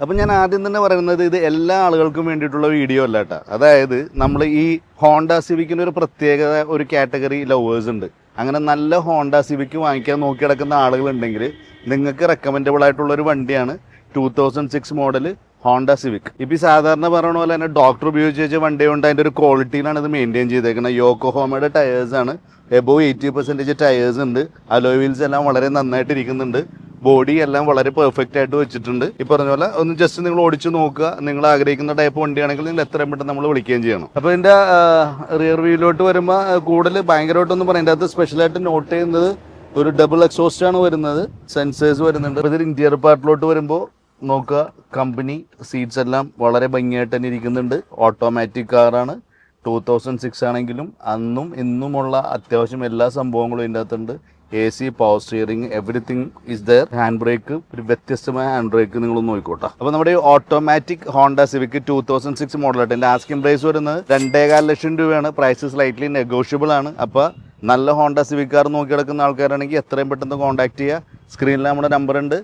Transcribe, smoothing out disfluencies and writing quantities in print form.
അപ്പം ഞാൻ ആദ്യം തന്നെ പറയുന്നത് ഇത് എല്ലാ ആളുകൾക്കും വേണ്ടിയിട്ടുള്ള വീഡിയോ അല്ല കേട്ടോ. അതായത് നമ്മൾ ഈ ഹോണ്ട സിവിക്കിന് ഒരു പ്രത്യേകത, ഒരു കാറ്റഗറി ലവേഴ്സ് ഉണ്ട്. അങ്ങനെ നല്ല ഹോണ്ട സിവിക്ക് വാങ്ങിക്കാൻ നോക്കി കിടക്കുന്ന ആളുകളുണ്ടെങ്കിൽ നിങ്ങൾക്ക് റെക്കമെൻഡബിൾ ആയിട്ടുള്ള ഒരു വണ്ടിയാണ് 2006 മോഡൽ ഹോണ്ട സിവിക്. ഇപ്പം ഈ സാധാരണ പറയണ പോലെ തന്നെ ഡോക്ടർ ഉപയോഗിച്ച് വെച്ച വണ്ടി കൊണ്ട് അതിൻ്റെ ഒരു ക്വാളിറ്റിയിലാണ് ഇത് മെയിൻറ്റെയിൻ ചെയ്തേക്കുന്നത്. യോക്കോഹോമയുടെ ടയേഴ്സാണ്, എബോവ് 80% ടയേഴ്സ് ഉണ്ട്, അലോയ് വീൽസ് എല്ലാം വളരെ നന്നായിട്ട് ഇരിക്കുന്നുണ്ട്, ബോഡി എല്ലാം വളരെ പെർഫെക്റ്റ് ആയിട്ട് വെച്ചിട്ടുണ്ട്. ഈ പറഞ്ഞ പോലെ ഒന്ന് ജസ്റ്റ് നിങ്ങൾ ഓടിച്ച് നോക്കുക. നിങ്ങൾ ആഗ്രഹിക്കുന്ന ടൈപ്പ് വണ്ടിയാണെങ്കിൽ നിങ്ങൾ എത്രയും പെട്ടെന്ന് നമ്മൾ വിളിക്കുകയും ചെയ്യണം. അപ്പോൾ ഇതിൻ്റെ റിയർ വ്യൂയിലോട്ട് വരുമ്പോൾ കൂടുതൽ ഭയങ്കരമായിട്ടൊന്നും പറയാം. ഇതിൻ്റെ അകത്ത് സ്പെഷ്യലായിട്ട് നോട്ട് ചെയ്യുന്നത് ഒരു ഡബിൾ എക്സോസ്റ്റ് ആണ് വരുന്നത്, സെൻസേഴ്സ് വരുന്നുണ്ട്. അപ്പോൾ ഇതിൽ ഇന്റീരിയർ പാർട്ടിലോട്ട് വരുമ്പോൾ നോക്കുക, കമ്പനി സീറ്റ്സ് എല്ലാം വളരെ ഭംഗിയായിട്ട് തന്നെ ഇരിക്കുന്നുണ്ട്. ഓട്ടോമാറ്റിക് കാറാണ്. 2006 ആണെങ്കിലും അന്നും ഇന്നുമുള്ള അത്യാവശ്യം എല്ലാ സംഭവങ്ങളും ഇതിൻ്റെ അകത്തുണ്ട്. AC, power steering, everything is there. Hand brake, ഒരു വ്യത്യസ്തമായ ഹാൻഡ് ബ്രേക്ക് നിങ്ങളൊന്ന് നോക്കിക്കോട്ടെ. അപ്പോൾ നമ്മുടെ ഈ ഓട്ടോമാറ്റിക് ഹോണ്ട സിവിക് 2006 മോഡലായിട്ട് എൻ്റെ ആസ്കിംഗ് പ്രൈസ് വരുന്നത് 2.25 ലക്ഷം രൂപയാണ്. പ്രൈസ് സ്ലൈറ്റ്ലി നെഗോഷ്യബിൾ ആണ്. അപ്പോൾ നല്ല ഹോണ്ട സിവിക് കാർ നോക്കി കിടക്കുന്ന ആൾക്കാരാണെങ്കിൽ എത്രയും പെട്ടെന്ന് കോൺടാക്ട് ചെയ്യുക. സ്ക്രീനിൽ നമ്മുടെ നമ്പർ ഉണ്ട്.